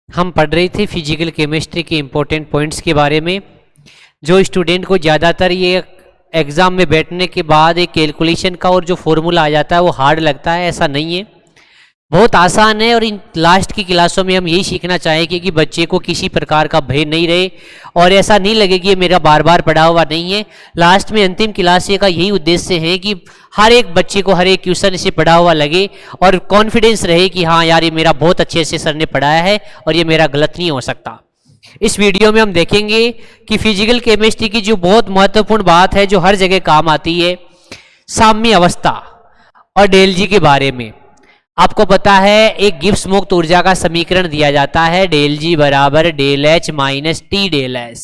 हम पढ़ रहे थे फिजिकल केमिस्ट्री के इम्पोर्टेंट पॉइंट्स के बारे में। जो स्टूडेंट को ज़्यादातर ये एग्ज़ाम में बैठने के बाद एक कैलकुलेशन का और जो फॉर्मूला आ जाता है वो हार्ड लगता है, ऐसा नहीं है, बहुत आसान है। और इन लास्ट की क्लासों में हम यही सीखना चाहेंगे कि बच्चे को किसी प्रकार का भय नहीं रहे और ऐसा नहीं लगे कि ये मेरा बार बार पढ़ा हुआ नहीं है। लास्ट में अंतिम क्लास का यही उद्देश्य है कि हर एक बच्चे को हर एक क्वेश्चन से पढ़ा हुआ लगे और कॉन्फिडेंस रहे कि हाँ यार ये मेरा बहुत अच्छे से सर ने पढ़ाया है और ये मेरा गलत नहीं हो सकता। इस वीडियो में हम देखेंगे कि फिजिकल केमिस्ट्री की जो बहुत महत्वपूर्ण बात है जो हर जगह काम आती है, साम्य अवस्था और डेल जी के बारे में। आपको पता है एक गिब्स मुक्त ऊर्जा का समीकरण दिया जाता है डेल जी बराबर del H minus T del S.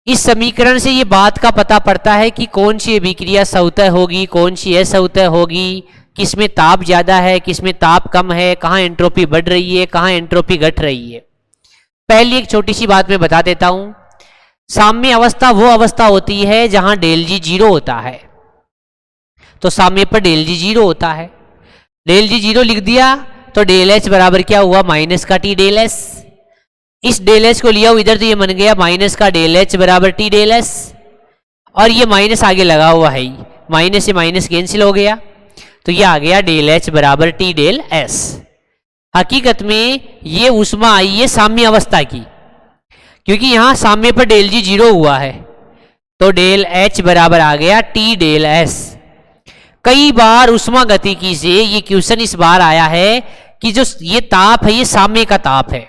इस समीकरण से ये बात का पता पड़ता है कि कौन सी अभिक्रिया सवतः होगी, कौन सी असवतः होगी, किसमें ताप ज्यादा है, किसमें ताप कम है, कहाँ एंट्रोपी बढ़ रही है, कहाँ एंट्रोपी घट रही है। पहली एक छोटी सी बात मैं बता देता हूं। साम्य अवस्था वो अवस्था होती है जहां डेल जी जीरो होता है, तो साम्य पर डेल जी जीरो होता है। डेल जी जीरो लिख दिया तो डेल एच बराबर क्या हुआ, माइनस का टी डेल एस। इस डेल एच को लिया इधर तो ये बन गया माइनस का डेल एच बराबर टी डेल एस, और ये माइनस आगे लगा हुआ है, माइनस से माइनस कैंसिल हो गया तो ये आ गया डेल एच बराबर टी डेल एस। हकीकत में ये ऊष्मा आई है साम्य अवस्था की, क्योंकि यहां साम्य पर डेल जी जीरो हुआ है तो डेल एच बराबर आ गया टी डेल एस। कई बार ऊष्मा गतिकी से ये क्वेश्चन इस बार आया है कि जो ये ताप है ये साम्य का ताप है।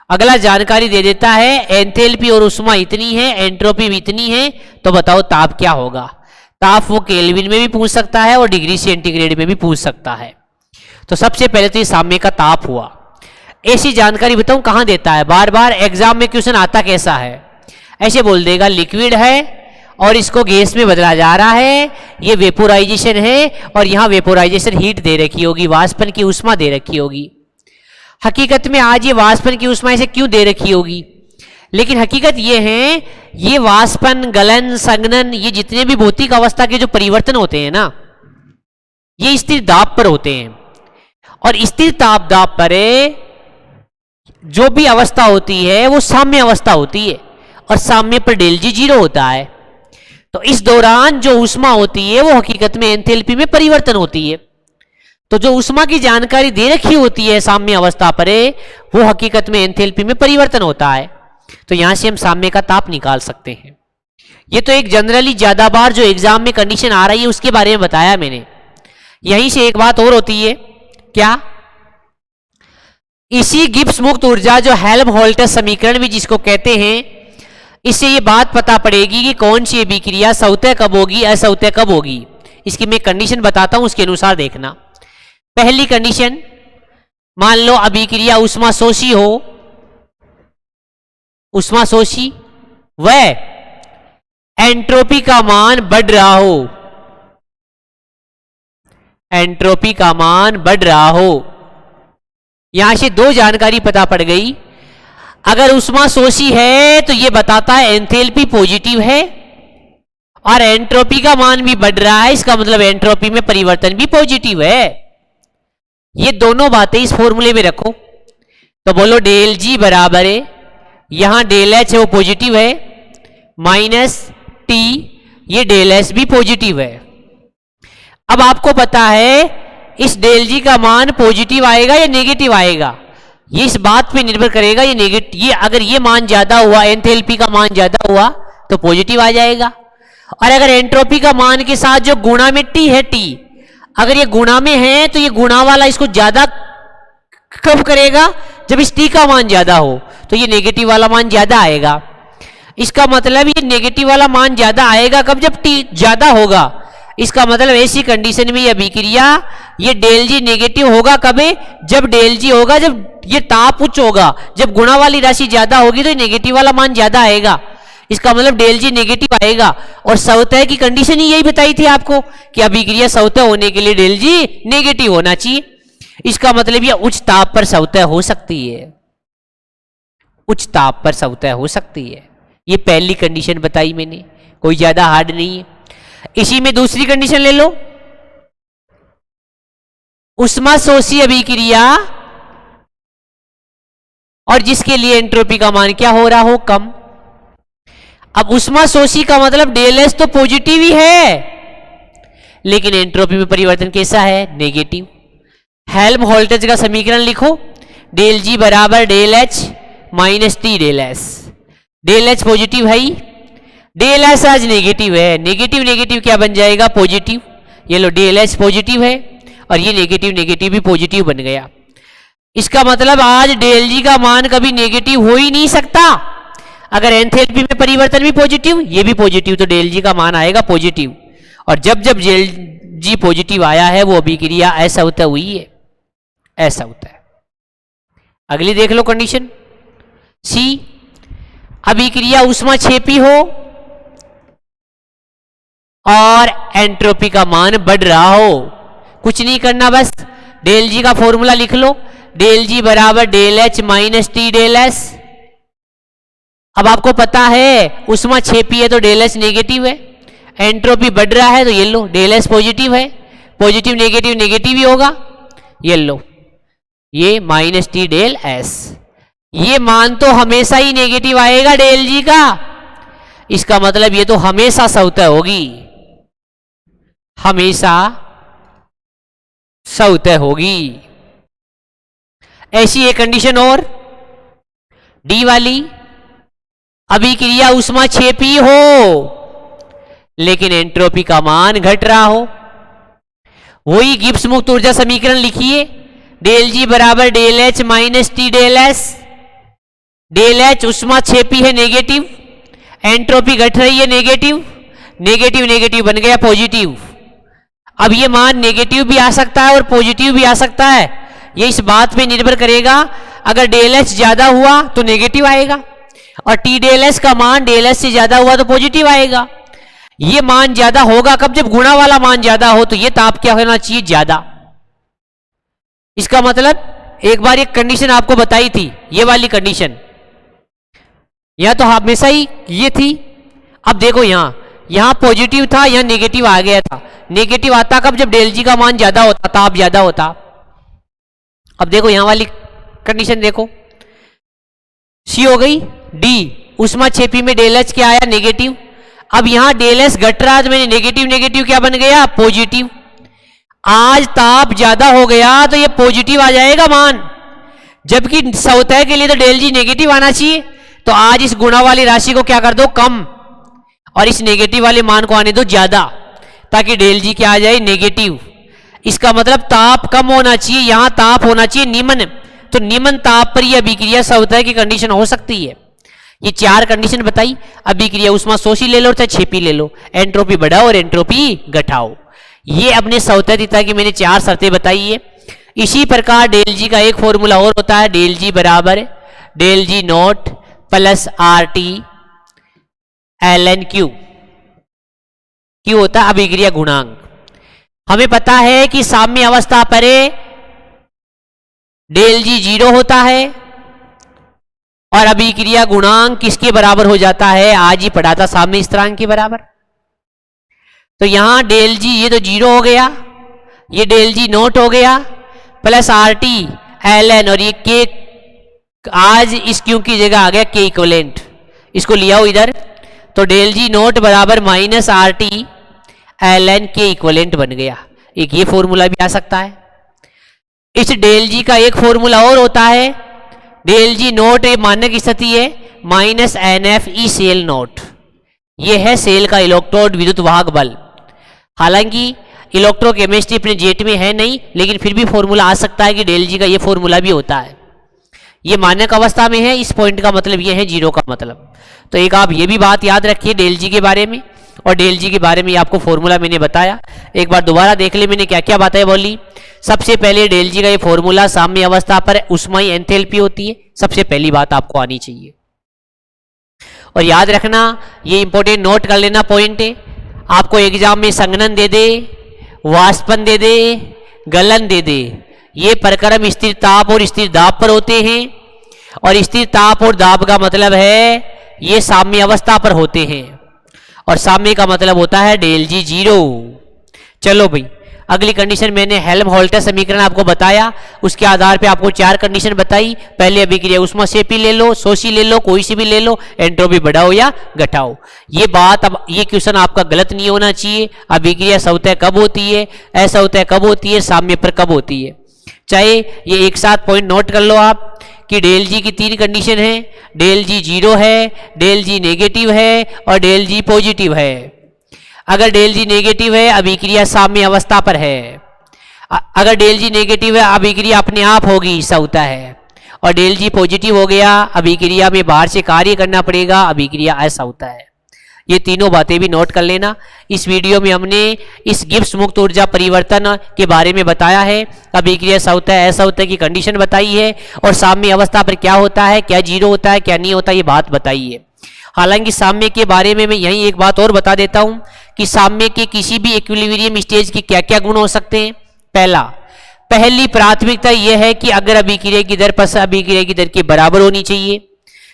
अगला जानकारी दे देता है एंथैल्पी और ऊष्मा इतनी है, एंट्रोपी भी इतनी है, तो बताओ ताप क्या होगा। ताप वो केल्विन में भी पूछ सकता है और डिग्री सेंटीग्रेड में भी पूछ सकता है। तो सबसे पहले तो ये साम्य का ताप हुआ। ऐसी जानकारी बताऊं कहां देता है, बार बार एग्जाम में क्वेश्चन आता कैसा है, ऐसे बोल देगा लिक्विड है और इसको गैस में बदला जा रहा है, ये वेपोराइजेशन है और यहां वेपोराइजेशन हीट दे रखी होगी, वाष्पन की ऊष्मा दे रखी होगी। हकीकत में आज ये वाष्पन की ऊष्मा ऐसे क्यों दे रखी होगी, लेकिन हकीकत ये है ये वाष्पन, गलन, संघनन, ये जितने भी भौतिक अवस्था के जो परिवर्तन होते हैं ना, ये स्थिर दाब पर होते हैं। और स्थिर ताप दाब पर जो भी अवस्था होती है वो साम्य अवस्था होती है और साम्य पर डेल जी जीरो होता है। तो इस दौरान जो ऊष्मा होती है वो हकीकत में एंथैल्पी में परिवर्तन होती है। तो जो ऊष्मा की जानकारी दे रखी होती है साम्य अवस्था पर वो हकीकत में एंथैल्पी में परिवर्तन होता है। तो यहां से हम साम्य का ताप निकाल सकते हैं। ये तो एक जनरली ज्यादा बार जो एग्जाम में कंडीशन आ रही है उसके बारे में बताया मैंने। यहीं से एक बात और होती है, क्या इसी गिब्स मुक्त ऊर्जा जो हेल्महोल्ट्ज समीकरण भी जिसको कहते हैं, इससे ये बात पता पड़ेगी कि कौन सी अभिक्रिया सवतः कब होगी, असवतः कब होगी। इसकी मैं कंडीशन बताता हूं, उसके अनुसार देखना। पहली कंडीशन, मान लो अभिक्रिया ऊष्मा शोषी हो, ऊष्मा शोषी वह एंट्रोपी का मान बढ़ रहा हो, एंट्रोपी का मान बढ़ रहा हो। यहां से दो जानकारी पता पड़ गई। अगर ऊष्मा शोषी है तो यह बताता है एंथैल्पी पॉजिटिव है और एंट्रोपी का मान भी बढ़ रहा है, इसका मतलब एंट्रोपी में परिवर्तन भी पॉजिटिव है। ये दोनों बातें इस फॉर्मूले में रखो तो बोलो डेल जी बराबर है, यहां डेल एच है वो पॉजिटिव है, माइनस टी, ये डेल एस भी पॉजिटिव है। अब आपको पता है इस डेल जी का मान पॉजिटिव आएगा या नेगेटिव आएगा, ये इस बात पे निर्भर करेगा। ये नेगेटिव, ये अगर ये मान ज्यादा हुआ, एंथैल्पी का मान ज्यादा हुआ तो पॉजिटिव आ जाएगा। और अगर एंट्रोपी का मान के साथ जो गुणा में टी है, टी अगर ये गुणा में है तो ये गुणा वाला इसको ज्यादा कब करेगा, जब इस टी का मान ज्यादा हो तो ये नेगेटिव वाला मान ज्यादा आएगा। इसका मतलब ये नेगेटिव वाला मान ज्यादा आएगा कब, जब टी ज्यादा होगा। इसका मतलब ऐसी कंडीशन में ये अभिक्रिया ये डेल जी नेगेटिव होगा कब, जब डेल जी होगा जब ये ताप उच्च होगा, जब गुणा वाली राशि ज्यादा होगी तो नेगेटिव वाला मान ज्यादा आएगा। इसका मतलब डेल जी नेगेटिव आएगा। और सवतः की कंडीशन ही यही बताई थी आपको कि अभिक्रिया सवतः होने के लिए डेल जी नेगेटिव होना चाहिए। इसका मतलब ये उच्च ताप पर सवतः हो सकती है, उच्च ताप पर सवतः हो सकती है। ये पहली कंडीशन बताई मैंने, कोई ज्यादा हार्ड नहीं है। इसी में दूसरी कंडीशन ले लो, ऊष्मा शोषी अभिक्रिया और जिसके लिए एंट्रोपी का मान क्या हो रहा हो, कम। अब उष्माशोषी का मतलब डेल एस तो पॉजिटिव ही है, लेकिन एंट्रोपी में परिवर्तन कैसा है, नेगेटिव। हेल्महोल्ट्ज का समीकरण लिखो, डेल जी बराबर del H minus T del S. Del H positive है ही, डेल एस आज नेगेटिव है, नेगेटिव नेगेटिव क्या बन जाएगा, पॉजिटिव। ये लो डेल एच पॉजिटिव है और ये नेगेटिव नेगेटिव भी पॉजिटिव बन गया। इसका मतलब आज डेल जी का मान कभी नेगेटिव हो ही नहीं सकता। अगर एंथैल्पी में परिवर्तन भी पॉजिटिव, ये भी पॉजिटिव, तो डेल जी का मान आएगा पॉजिटिव। और जब जब डेल जी पॉजिटिव आया है वो अभिक्रिया ऐसा होता हुई है, ऐसा होता है। अगली देख लो कंडीशन सी, अभिक्रिया ऊष्माक्षेपी हो और एंट्रोपी का मान बढ़ रहा हो। कुछ नहीं करना, बस डेल जी का फॉर्मूला लिख लो, डेल जी बराबर del H minus T del S. अब आपको पता है ऊष्माक्षेपी है तो डेल एच नेगेटिव है, एंट्रोपी बढ़ रहा है तो ये लो डेल एस पॉजिटिव है, पॉजिटिव नेगेटिव नेगेटिव ही होगा, ये लो ये माइनस टी डेल एस। ये मान तो हमेशा ही नेगेटिव आएगा डेल जी का, इसका मतलब ये तो हमेशा सौतः होगी, हमेशा सौतः होगी। ऐसी एक कंडीशन और डी वाली, अभिक्रिया ऊष्माक्षेपी हो लेकिन एंट्रोपी का मान घट रहा हो। वही गिब्स मुक्त ऊर्जा समीकरण लिखिए, डेल जी बराबर del H minus T del S. Del H ऊष्माक्षेपी है नेगेटिव, एंट्रोपी घट रही है नेगेटिव, नेगेटिव नेगेटिव बन गया पॉजिटिव। अब ये मान नेगेटिव भी आ सकता है और पॉजिटिव भी आ सकता है, ये इस बात पे निर्भर करेगा। अगर डेल एच ज्यादा हुआ तो नेगेटिव आएगा और टी डेल एस का मान डेल एस से ज्यादा हुआ तो पॉजिटिव आएगा। ये मान ज्यादा होगा कब, जब गुणा वाला मान ज्यादा हो, तो ये ताप क्या होना चाहिए, ज्यादा। इसका मतलब एक बार एक कंडीशन आपको बताई थी, ये वाली कंडीशन, यह तो हमेशा ही ये थी। अब देखो यहां पॉजिटिव था, यहां नेगेटिव आ गया था। नेगेटिव आता कब, जब डेल जी का मान ज्यादा होता, ताप ज्यादा होता। अब देखो यहां वाली कंडीशन देखो, सी हो गई। डी, ऊष्माक्षेपी में डेल एच क्या आया, नेगेटिव। अब यहां डेल एस घट रहा, तो मैंने नेगेटिव नेगेटिव क्या बन गया, पॉजिटिव। आज ताप ज्यादा हो गया तो ये पॉजिटिव आ जाएगा मान, जबकि सौतः के लिए तो डेल जी नेगेटिव आना चाहिए। तो आज इस गुणा वाली राशि को क्या कर दो, कम, और इस नेगेटिव वाले मान को आने दो ज्यादा, ताकि डेल जी क्या आ जाए, नेगेटिव। इसका मतलब ताप कम होना चाहिए, यहां ताप होना चाहिए निम्न, तो निम्न ताप पर यह अभिक्रिया सौतः की कंडीशन हो सकती है। ये चार कंडीशन बताई, अभिक्रिया ऊष्माशोषी ले लो चाहे क्षेपी ले लो, एंट्रोपी बढ़ाओ और एंट्रोपी घटाओ। ये अपने सौतःदिता की मैंने चार शर्तें बताई है। इसी प्रकार डेल जी का एक फॉर्मूला और होता है, डेल जी बराबर del G not plus R T L N Q. Q होता है अभिक्रिया गुणांक। हमें पता है कि साम्य अवस्था पर डेल जी 0 होता है और अभिक्रिया गुणांक किसके बराबर हो जाता है, आज ही पढ़ा था, साम्य स्थिरांक के बराबर। तो यहां डेल जी ये तो 0 हो गया, ये डेल जी नॉट हो गया, plus R T L N, और ये के आज इस क्यू की जगह आ गया के इक्विवेलेंट, इसको लिया हो इधर। तो डेल जी नॉट बराबर minus R T L N K equivalent बन गया। एक ये फॉर्मूला भी आ सकता है। इस डेल जी का एक फॉर्मूला और होता है, डेल जी नॉट एक मानक स्थिति है, minus N F E cell naught. ये है सेल का इलेक्ट्रोड विद्युत वाहक बल। हालांकि इलेक्ट्रोकेमिस्ट्री अपने जेट में है नहीं, लेकिन फिर भी फॉर्मूला आ सकता है कि डेल जी का ये फॉर्मूला भी होता है। ये मानक अवस्था में है, इस पॉइंट का मतलब ये है 0 का मतलब। तो एक आप ये भी बात याद रखिए डेल जी के बारे में, और डेल जी के बारे में आपको फॉर्मूला मैंने बताया। एक बार दोबारा देख ले मैंने क्या क्या बातें बोली। सबसे पहले डेल जी का ये फॉर्मूला, साम्य अवस्था पर उष्माई एंथैल्पी होती है, सबसे पहली बात आपको आनी चाहिए। और याद रखना, ये इंपॉर्टेंट नोट कर लेना पॉइंट है, आपको एग्जाम में संघनन दे दे, वाष्पन दे दे, गलन दे दे, ये प्रक्रम स्थिर ताप और स्थिर दाब पर होते हैं। और स्थिर ताप और दाब का मतलब है ये साम्य अवस्था पर होते हैं, और साम्य का मतलब होता है डेल जी 0। चलो भाई, अगली कंडीशन मैंने हेल्महोल्ट्ज़ समीकरण आपको बताया, उसके आधार पे आपको 4 कंडीशन बताई। पहले अभिक्रिया ऊष्माक्षेपी ले लो, शोषी ले लो, कोई सी भी ले लो, एंट्रोपी बढ़ाओ या घटाओ। ये बात, अब ये क्वेश्चन आपका गलत नहीं होना चाहिए। अभिक्रिया स्वतः कब होती है, असवतः कब होती है, साम्य पर कब होती है। चाहे ये एक साथ पॉइंट नोट कर लो आप कि डेल जी की 3 कंडीशन है, डेल जी 0 है, डेल जी नेगेटिव है और डेल जी पॉजिटिव है। अगर डेल जी नेगेटिव है अभिक्रिया साम्य अवस्था पर है, अगर डेल जी नेगेटिव है अभिक्रिया अपने आप होगी, ऐसा होता है। और डेल जी पॉजिटिव हो गया अभिक्रिया में बाहर से कार्य करना पड़ेगा, अभिक्रिया ऐसा होता है। ये तीनों बातें भी नोट कर लेना। इस वीडियो में हमने इस गिब्स मुक्त ऊर्जा परिवर्तन के बारे में बताया है, अभिक्रिया ऐसा है ऐसा होता है की कंडीशन बताई है, और साम्य अवस्था पर क्या होता है, क्या 0 होता है, क्या नहीं होता, ये बात बताई है। हालांकि साम्य के बारे में मैं यही एक बात और बता देता हूं कि साम्य के किसी भी इक्विलिब्रियम स्टेज के क्या क्या गुण हो सकते हैं। पहली प्राथमिकता यह है कि अगर अभिक्रिया की दर पस अभिक्रिया की दर के बराबर होनी चाहिए।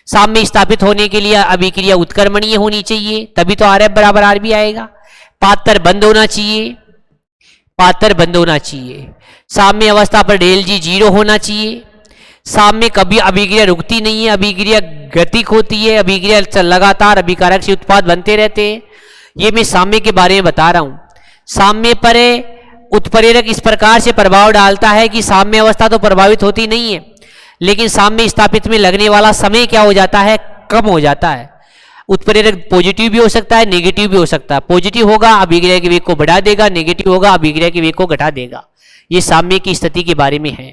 साम्य स्थापित होने के लिए अभिक्रिया उत्क्रमणीय होनी चाहिए, तभी तो आर एफ बराबर आर बी आएगा। पात्र बंद होना चाहिए, पात्र बंद होना चाहिए। साम्य अवस्था पर डेल जी 0 होना चाहिए। साम्य कभी अभिक्रिया रुकती नहीं है, अभिक्रिया गतिक होती है, अभिक्रिया लगातार अभिकारक से उत्पाद बनते रहते हैं। ये मैं साम्य के बारे में बता रहा हूं। साम्य पर उत्प्रेरक इस प्रकार से प्रभाव डालता है कि साम्य अवस्था तो प्रभावित होती नहीं है, लेकिन साम्य स्थापित में लगने वाला समय क्या हो जाता है, कम हो जाता है। उत्प्रेरक पॉजिटिव भी हो सकता है, नेगेटिव भी हो सकता है। पॉजिटिव होगा अभिक्रिया के वेग को बढ़ा देगा, नेगेटिव होगा अभिक्रिया के वेग को घटा देगा। ये साम्य की स्थिति के बारे में है।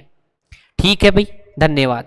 ठीक है भाई, धन्यवाद।